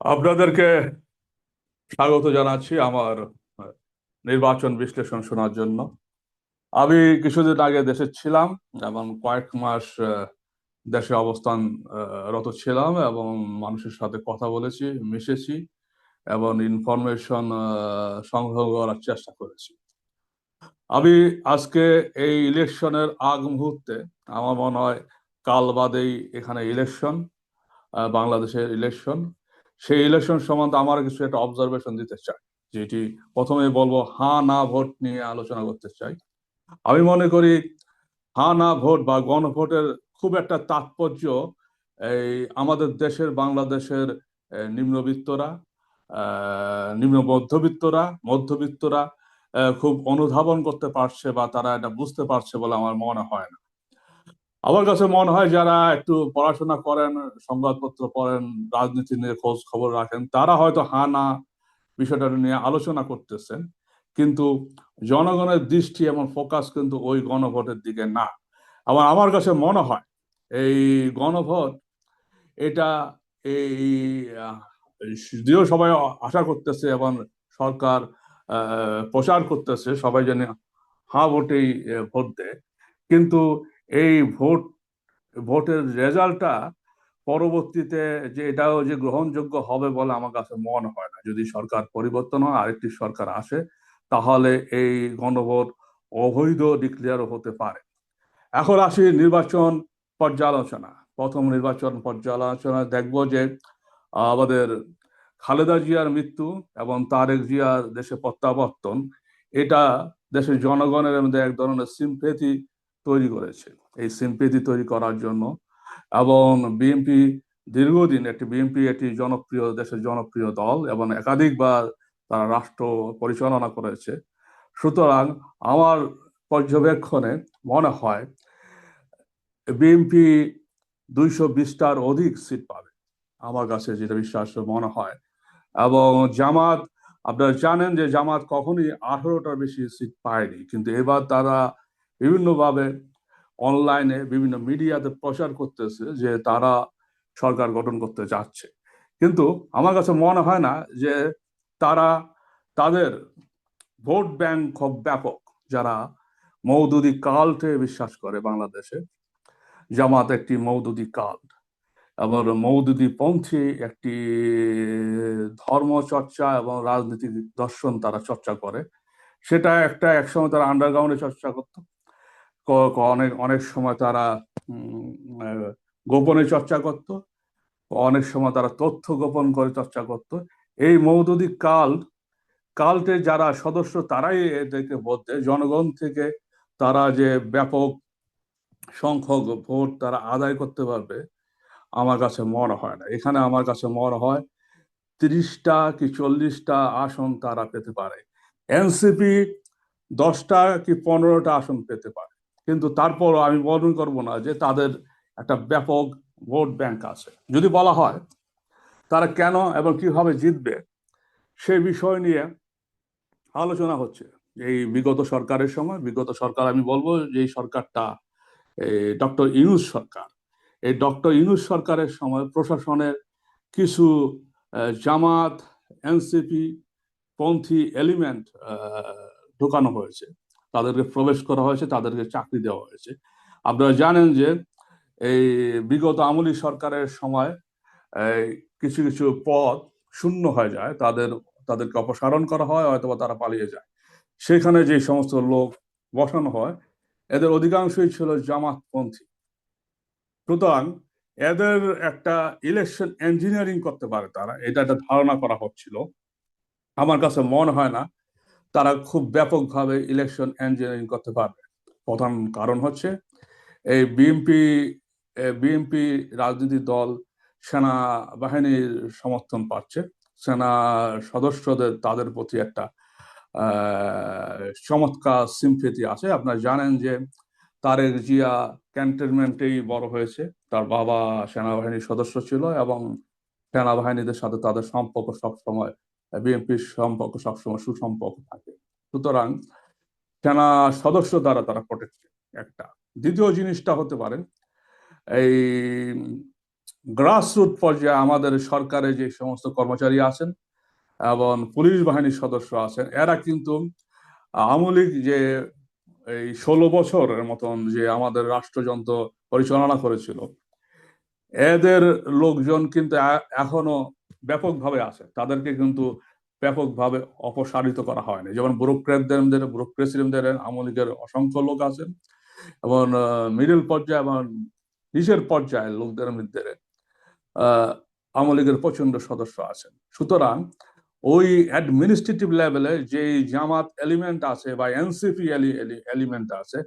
আপনাদেরকে স্বাগত জানাচ্ছি আমার নির্বাচন বিশ্লেষণ শোনার জন্য। আমি কিছুদিন আগে দেশে ছিলাম এবং কয়েক মাস দেশে অবস্থান রত ছিলাম এবং মানুষের সাথে কথা বলেছি, মিশেছি এবং ইনফরমেশন সংগ্রহ করার চেষ্টা করেছি। আমি আজকে এই ইলেকশনের আগ মুহূর্তে আমার মনে হয় কাল বাদেই এখানে ইলেকশন, বাংলাদেশের ইলেকশন। সেই ইলেকশন সম্বন্ধে আমার কিছু একটা অবজারভেশন দিতে চাই, যেটি প্রথমে বলবো হ্যাঁ না ভোট নিয়ে আলোচনা করতে চাই। আমি মনে করি হ্যাঁ না ভোট বা গণভোটের খুব একটা তাৎপর্য এই আমাদের দেশের, বাংলাদেশের নিম্নবিত্তরা, নিম্ন মধ্যবিত্তরা, মধ্যবিত্তরা খুব অনুধাবন করতে পারছে বা তারা এটা বুঝতে পারছে বলে আমার মনে হয় না। আমার কাছে মনে হয় যারা একটু পড়াশোনা করেন, সংবাদপত্র পড়েন, রাজনীতি নিয়ে খোঁজ খবর রাখেন, তারা হয়তো হা না বিষয়টা নিয়ে আলোচনা করতেছেন, কিন্তু জনগণের দৃষ্টি এবং ফোকাস কিন্তু ওই গণভোটের দিকে না। আবার আমার কাছে মনে হয় এই গণভোট এটা এই আহ, যদিও সবাই আশা করতেছে এবং সরকার প্রচার করতেছে সবাই যেন হা ভোটেই ভোট দেয়, কিন্তু এই ভোটের রেজাল্টটা পরবর্তীতে যে এটাও যে গ্রহণযোগ্য হবে বলে আমার কাছে মনে হয় না। যদি সরকার পরিবর্তন হয়, আরেকটি সরকার আসে, তাহলে এই গণভোট অবৈধ ডিক্লেয়ার হতে পারে। এখন আসি নির্বাচন পর্যালোচনা। প্রথম নির্বাচন পর্যালোচনা দেখব যে আমাদের খালেদা জিয়ার মৃত্যু এবং তারেক জিয়ার দেশে প্রত্যাবর্তন, এটা দেশের জনগণের মধ্যে এক ধরনের সিম্পেথি তৈরি করেছে। এই সিম্পেথি তৈরি করার জন্য এবং বিএনপি দীর্ঘদিন বিএনপি একটি জনপ্রিয়, দেশের জনপ্রিয় দল এবং একাধিকবার তারা রাষ্ট্র পরিচালনা করেছে। সুতরাং আমার পর্যবেক্ষণে মনে হয় বিএনপি 220টার অধিক সিট পাবে, আমার কাছে যেটা বিশ্বাস মনে হয়। এবং জামাত, আপনারা জানেন যে জামাত কখনই 18টার বেশি সিট পায়নি, কিন্তু এবার তারা বিভিন্নভাবে অনলাইনে বিভিন্ন মিডিয়াতে প্রচার করতেছে যে তারা সরকার গঠন করতে যাচ্ছে। কিন্তু আমার কাছে মনে হয় না যে তারা, তাদের ভোট ব্যাংক খুব ব্যাপক। যারা মওদুদি কাল্টে বিশ্বাস করে বাংলাদেশে, জামাত একটি মওদুদি কাল্ট, আবার মওদুদি পন্থী একটি ধর্ম চর্চা এবং রাজনৈতিক দর্শন তারা চর্চা করে। সেটা একটা একসময় তারা আন্ডারগ্রাউন্ডে চর্চা করতো, অনেক অনেক সময় তারা উম, আহ, গোপনে চর্চা করত, অনেক সময় তারা তথ্য গোপন করে চর্চা করত। এই মওদুদি কাল্টের যারা সদস্য তারাই এদেরকে ভোট দেয় জনগণ থেকে। তারা যে ব্যাপক সংখ্যক ভোট তারা আদায় করতে পারবে আমার কাছে মনে হয় না। এখানে আমার কাছে মনে হয় 30টা কি 40টা আসন তারা পেতে পারে। এনসিপি 10টা কি 15টা আসন পেতে পারে, কিন্তু তারপরও আমি মনে করব না যে তাদের একটা ব্যাপক ভোট ব্যাংক আছে। যদি বলা হয় তারা কেন এবং কিভাবে জিতবে, সে বিষয় নিয়ে আলোচনা হচ্ছে। এই বিগত সরকারের সময়, বিগত সরকার আমি বলবো যে এই সরকারটা ডক্টর ইউনূস সরকার, এই ডক্টর ইউনূস সরকারের সময় প্রশাসনের কিছু জামাত, এনসিপি পন্থী এলিমেন্ট ঢোকানো হয়েছে, তাদেরকে প্রবেশ করা হয়েছে, তাদেরকে চাকরি দেওয়া হয়েছে। আপনারা জানেন যে এই বিগত আমলি সরকারের সময় এই কিছু কিছু পদ শূন্য হয়ে যায়, তাদেরকে অপসারণ করা হয়, অথবা তারা পালিয়ে যায়। সেখানে যে সমস্ত লোক বসানো হয়, এদের অধিকাংশই ছিল জামাতপন্থী। সুতরাং এদের একটা ইলেকশন ইঞ্জিনিয়ারিং করতে পারে তারা, এটা একটা ধারণা করা হচ্ছিল। আমার কাছে মনে হয় না তারা খুব ব্যাপকভাবে ইলেকশন ইঞ্জিনিয়ারিং করতে পারবে। প্রধান কারণ হচ্ছে এই বিএনপি রাজনীতি দল সেনাবাহিনীর সমর্থন পাচ্ছে। সেনা সদস্যদের তাদের প্রতি একটা চমৎকার সিম্পেথি আছে। আপনারা জানেন যে তারেক জিয়া ক্যান্টনমেন্টেই বড় হয়েছে, তার বাবা সেনাবাহিনীর সদস্য ছিল এবং সেনাবাহিনীদের সাথে তাদের সম্পর্ক সবসময়, বিএনপির সম্পর্ক সবসময় সুসম্পর্ক থাকে। সুতরাং সেনা সদস্য দ্বারা তারা প্রোটেক্টেড, একটা। দ্বিতীয় জিনিসটা হতে পারে এই গ্রাসরুট পর্যায়ে আমাদের সরকারে যে সমস্ত কর্মচারী আছেন এবং পুলিশ বাহিনীর সদস্য আছেন, এরা কিন্তু আওয়ামী লীগ যে এই 16 বছরের মতন যে আমাদের রাষ্ট্রযন্ত্র পরিচালনা করেছিল, এদের লোকজন কিন্তু এখনো ব্যাপকভাবে আছে, তাদেরকে কিন্তু ব্যাপকভাবে অপসারিত করা হয়নি। যেমন ব্যুরোক্রেসিদের আওয়ামী লীগের অসংখ্য লোক আছেন, এবং মিডল পর্যায়ে এবং নিচের পর্যায়ের লোকদের মধ্যে আওয়ামী লীগের প্রচন্ড সদস্য আছেন। সুতরাং ওই অ্যাডমিনিস্ট্রেটিভ লেভেলে যে জামাত এলিমেন্ট আছে বা এনসিপি এলিমেন্ট আছে,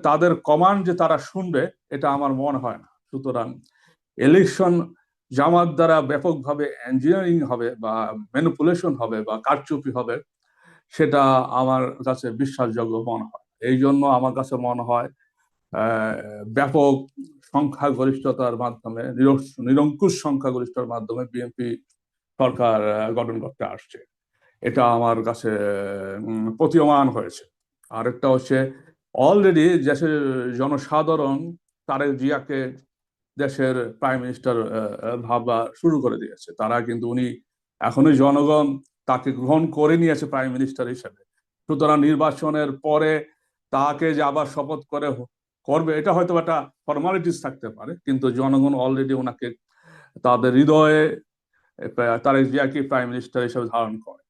তাদের কমান্ড যে তারা শুনবে, এটা আমার মনে হয় না। সুতরাং ইলেকশন জামাত দ্বারা ব্যাপকভাবে ইঞ্জিনিয়ারিং হবে বা ম্যানিপুলেশন হবে বা কারচুপি হবে, সেটা আমার কাছে বিশ্বাসযোগ্য মনে হয়। এই জন্য আমার কাছে মনে হয় ব্যাপক সংখ্যাগরিষ্ঠতার মাধ্যমে, নিরঙ্কুশ সংখ্যাগরিষ্ঠতার মাধ্যমে বিএনপি সরকার গঠন করতে আসছে, এটা আমার কাছে প্রতীয়মান হয়েছে। আরেকটা হচ্ছে, অলরেডি দেশের জনসাধারণ তারেক জিয়াকে দেশের প্রাইম মিনিস্টার ভাবা শুরু করে দিয়েছে। তারা কিন্তু উনি এখনই জনগণ তাকে গ্রহণ করে নিয়েছে প্রাইম মিনিস্টার হিসেবে। সুতরাং নির্বাচনের পরে তাকে যে আবার শপথ করবে, এটা হয়তো একটা ফর্মালিটিস থাকতে পারে, কিন্তু জনগণ অলরেডি ওনাকে তাদের হৃদয়ে তারেক জিয়াকে প্রাইম মিনিস্টার হিসেবে ধারণ করে।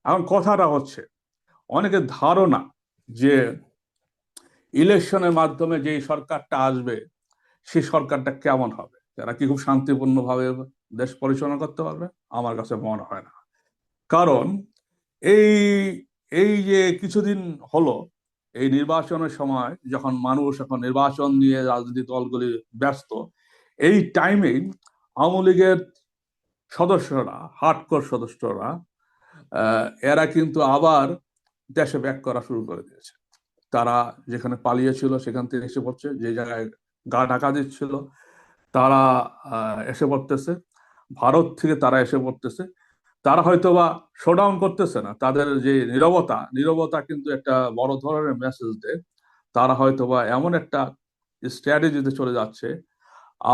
এখন কথাটা হচ্ছে, অনেকের ধারণা যে ইলেকশনের মাধ্যমে যে সরকারটা আসবে, সেই সরকারটা কেমন হবে, যারা কি খুব শান্তিপূর্ণভাবে দেশ পরিচালনা করতে পারবে? আমার কাছে মনে হয় না। কারণ এই এই যে কিছুদিন হলো, এই নির্বাচনের সময় যখন মানুষ এখন নির্বাচন নিয়ে রাজনৈতিক দলগুলি ব্যস্ত, এই টাইমেই আওয়ামী লীগের সদস্যরা, হার্ডকোর সদস্যরা, এরা কিন্তু আবার দেশে ব্যাক করা শুরু করে দিয়েছে। তারা যেখানে পালিয়েছিল সেখান থেকে এসে পড়ছে, যে জায়গায় গা ঢাকা দিচ্ছিল তারা এসে পড়তেছে, ভারত থেকে তারা এসে পড়তেছে। তারা হয়তোবা শোডাউন করতেছে না, তাদের যে নীরবতা কিন্তু একটা বড় ধরনের মেসেজ দেয়। তারা হয়তোবা এমন একটা স্ট্র্যাটেজিতে চলে যাচ্ছে,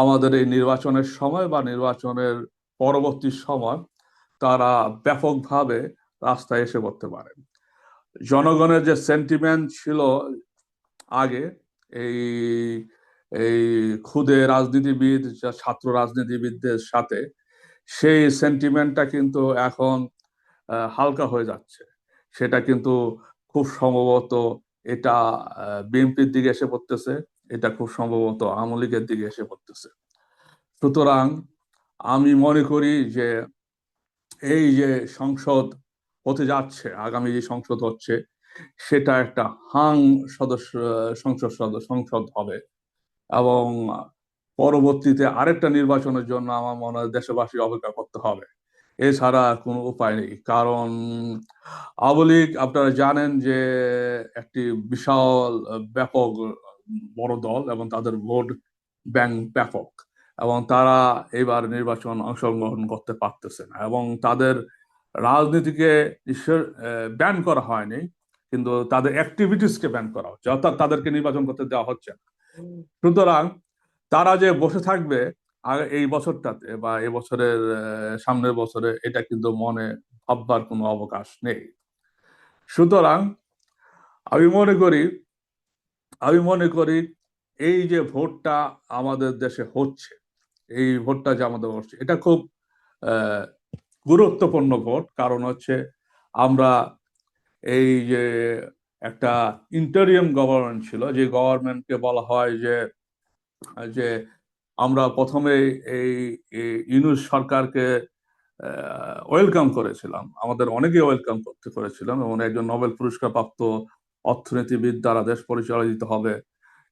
আমাদের এই নির্বাচনের সময় বা নির্বাচনের পরবর্তী সময় তারা ব্যাপকভাবে রাস্তায় এসে পড়তে পারে। জনগণের যে সেন্টিমেন্ট ছিল আগে, এই এই খুদে রাজনীতিবিদ, ছাত্র রাজনীতিবিদদের সাথে, সেই সেন্টিমেন্টটা কিন্তু এখন হালকা হয়ে যাচ্ছে। সেটা কিন্তু খুব সম্ভবত এটা বিএনপির দিকে এসে পড়তেছে, এটা খুব সম্ভবত আওয়ামী লীগের দিকে এসে পড়তেছে। সুতরাং আমি মনে করি যে এই যে সংসদ হতে যাচ্ছে, আগামী যে সংসদ হচ্ছে, সেটা একটা হাং সদস্য সংসদ হবে, এবং পরবর্তীতে আরেকটা নির্বাচনের জন্য আমার মনে হয় দেশবাসী অপেক্ষা করতে হবে। এছাড়া কোনো উপায় নেই। কারণ আওয়ামী লীগ, আপনারা জানেন যে একটি বিশাল ব্যাপক বড় দল, এবং তাদের ভোট ব্যাংক ব্যাপক, এবং তারা এবার নির্বাচন অংশগ্রহণ করতে পারতেছে না, এবং তাদের রাজনীতিকে ব্যান করা হয়নি, কিন্তু তাদের অ্যাক্টিভিটিসকে ব্যান করা হচ্ছে, অর্থাৎ তাদেরকে নির্বাচন করতে দেওয়া হচ্ছে না। সুতরাং তারা যে বসে থাকবে এই বছরটাতে বা এই বছরের সামনের বছরে, এটা কিন্তু মনে ভাববার কোনো অবকাশ নেই। সুতরাং আমি মনে করি আমি মনে করি এই যে ভোটটা আমাদের দেশে হচ্ছে, এই ভোটটা যে আমাদের হচ্ছে, এটা খুব আহ, গুরুত্বপূর্ণ ভোট। কারণ হচ্ছে, আমরা এই যে একটা ইন্টারিয়াম গভর্নমেন্ট ছিল, যে গভর্নমেন্টকে বলা হয় যে যে আমরা প্রথমে এই ইউনূস সরকারকে ওয়েলকাম করেছিলাম, আমাদের অনেকে ওয়েলকাম করেছিলাম, এবং একজন নোবেল পুরস্কার প্রাপ্ত অর্থনীতিবিদ দ্বারা দেশ পরিচালিত হবে,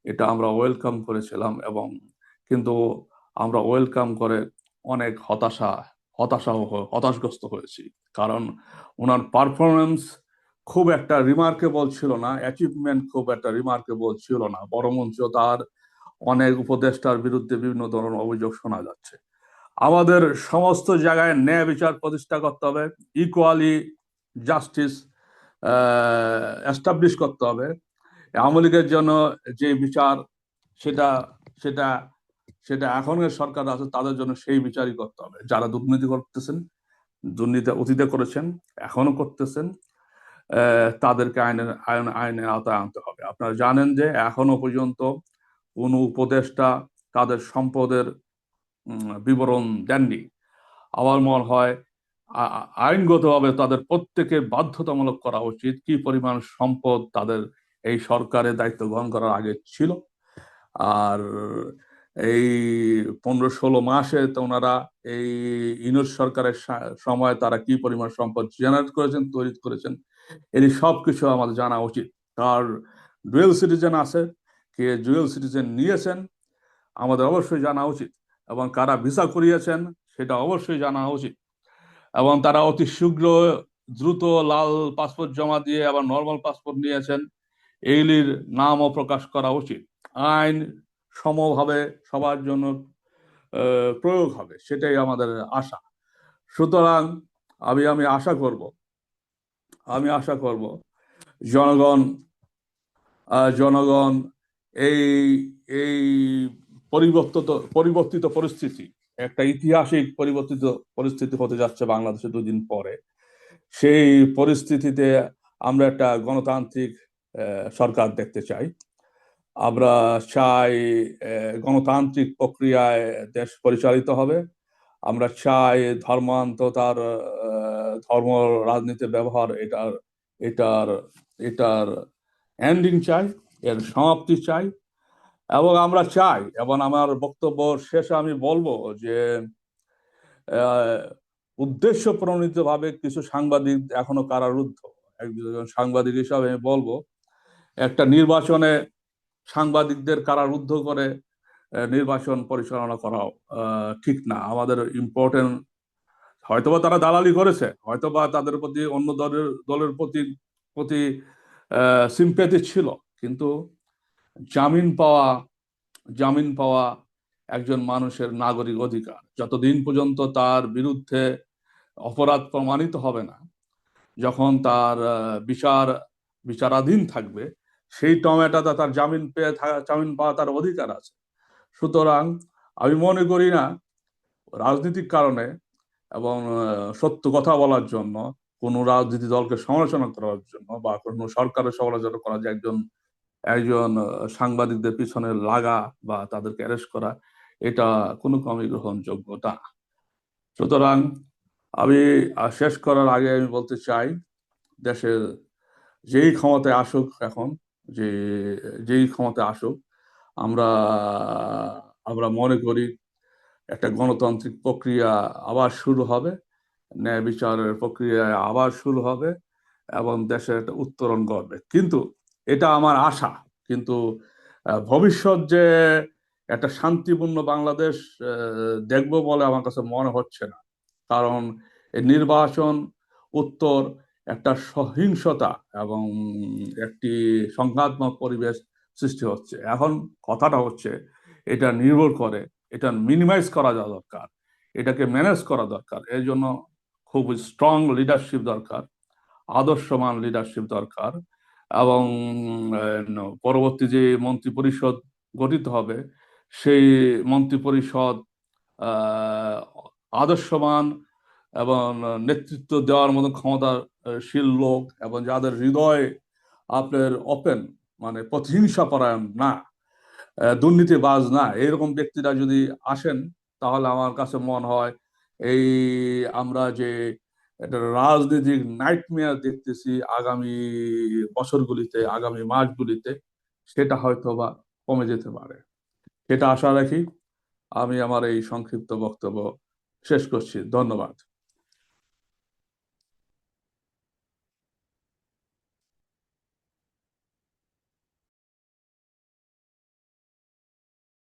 এটা আমরা ওয়েলকাম করেছিলাম। এবং কিন্তু আমরা ওয়েলকাম করে অনেক হতাশগ্রস্ত হয়েছি। কারণ ওনার পারফরমেন্স খুব একটা রিমার্কেবল ছিল না, অ্যাচিভমেন্ট খুব একটা রিমার্কেবল ছিল না, বরঞ্চ তার অনেক উপদেষ্টার বিরুদ্ধে বিভিন্ন ধরনের অভিযোগ শোনা যাচ্ছে। আমাদের সমস্ত জায়গায় ন্যায় বিচার প্রতিষ্ঠা করতে হবে, ইকুয়ালি জাস্টিস এস্টাবলিশ করতে হবে। আওয়ামী লীগের জন্য যে বিচার, সেটা সেটা সেটা এখনের সরকার আছে তাদের জন্য সেই বিচারই করতে হবে। যারা দুর্নীতি করতেছেন, দুর্নীতি অতীতে করেছেন, এখনো করতেছেন, তাদেরকে আইনের আওতায় আনতে হবে। আপনারা জানেন যে এখনো পর্যন্ত কোন উপদেষ্টা তাদের সম্পদের বিবরণ দেননি। আমার মনে হয় আইনগতভাবে তাদের প্রত্যেকে বাধ্যতামূলক করা উচিত কি পরিমাণ সম্পদ তাদের এই সরকারের দায়িত্ব গ্রহণ করার আগে ছিল। আর এই 15-16 মাসে তো ওনারা এই ইউনূস সরকারের সময় তারা কি পরিমাণ সম্পদ জেনারেট করেছেন, তৈরি করেছেন, এই সবকিছু আমাদের জানা উচিত। তার ডুয়েল সিটিজেন আছে, কে ডুয়েল সিটিজেন নিয়েছেন আমাদের অবশ্যই জানা উচিত, এবং কারা ভিসা করিয়েছেন সেটা অবশ্যই জানা উচিত, এবং তারা অতি শীঘ্র দ্রুত লাল পাসপোর্ট জমা দিয়ে আবার নর্মাল পাসপোর্ট নিয়েছেন, এইগুলির নামও প্রকাশ করা উচিত। আইন সমভাবে সবার জন্য প্রয়োগ হবে, সেটাই আমাদের আশা। সুতরাং আমি আশা করব জনগণ জনগণ এই এই পরিবর্তিত পরিস্থিতি, একটা ঐতিহাসিক পরিবর্তিত পরিস্থিতি হতে যাচ্ছে বাংলাদেশে 2 দিন পরে। সেই পরিস্থিতিতে আমরা একটা গণতান্ত্রিক সরকার দেখতে চাই। আমরা চাই গণতান্ত্রিক প্রক্রিয়ায় দেশ পরিচালিত হবে। আমরা চাই ধর্মান্ততার ধর্ম রাজনীতি ব্যবহার এটার এটার এটার এন্ডিং চাই, এর সমাপ্তি চাই। এবং আমরা চাই, এবং আমার বক্তব্য শেষে আমি বলবো যে উদ্দেশ্য প্রণোদিত ভাবে কিছু সাংবাদিক এখনো কারারুদ্ধ। একজন সাংবাদিক হিসাবে আমি বলবো, একটা নির্বাচনে সাংবাদিকদের কারারুদ্ধ করে নির্বাচন পরিচালনা করা ঠিক না। আমাদের ইম্পর্টেন্ট, হয়তোবা তারা দালালি করেছে, হয়তোবা তাদের প্রতি অন্য দলের প্রতি প্রতি সিম্প্যাথি ছিল, কিন্তু জামিন পাওয়া জামিন পাওয়া একজন মানুষের নাগরিক অধিকার। যতদিন পর্যন্ত তার বিরুদ্ধে অপরাধ প্রমাণিত হবে না, যখন তার বিচারাধীন থাকবে, সেই টমেটাতে তার জামিন পাওয়া তার অধিকার আছে। সুতরাং আমি মনে করি না রাজনৈতিক কারণে এবং সত্য কথা বলার জন্য কোন রাজনীতি দলকে সমালোচনা করার জন্য বা কোনো সরকারের সমালোচনা করা যে একজন একজন সাংবাদিকদের পিছনে লাগা বা তাদেরকে অ্যারেস্ট করা, এটা কোনো ক্রমে গ্রহণযোগ্য না। সুতরাং আমি শেষ করার আগে আমি বলতে চাই, দেশের যেই ক্ষমতায় আসুক এখন, যে যেই ক্ষমতায় আসুক, আমরা আমরা মনে করি একটা গণতান্ত্রিক প্রক্রিয়া আবার শুরু হবে, ন্যায় বিচারের প্রক্রিয়া আবার শুরু হবে, এবং দেশের একটা উত্তরণ ঘটবে। কিন্তু এটা আমার আশা। কিন্তু ভবিষ্যৎ যে একটা শান্তিপূর্ণ বাংলাদেশ দেখব বলে আমার কাছে মনে হচ্ছে না। কারণ এই নির্বাচন উত্তর একটা সহিংসতা এবং একটি সংঘাতময় পরিবেশ সৃষ্টি হচ্ছে। এখন কথাটা হচ্ছে, এটা নির্ভর করে, এটা মিনিমাইজ করা যাওয়া দরকার, এটাকে ম্যানেজ করা দরকার। এর জন্য খুব স্ট্রং লিডারশিপ দরকার, আদর্শমান লিডারশিপ দরকার। এবং পরবর্তী যে মন্ত্রী পরিষদ গঠিত হবে, সেই মন্ত্রী পরিষদ আদর্শমান এবং নেতৃত্ব দেওয়ার মতো ক্ষমতাশীল লোক, এবং যাদের হৃদয় আপনার ওপেন, মানে প্রতিহিংসা পরায়ণ না, দুর্নীতিবাজ না, এরকম ব্যক্তিরা যদি আসেন, তাহলে আমার কাছে মনে হয় এই আমরা যে একটা রাজনৈতিক নাইটমেয়ার দেখতেছি আগামী বছরগুলিতে, আগামী মাসগুলিতে, সেটা হয়তো বা কমে যেতে পারে। সেটা আশা রাখি। আমি আমার এই সংক্ষিপ্ত বক্তব্য শেষ করছি। ধন্যবাদ।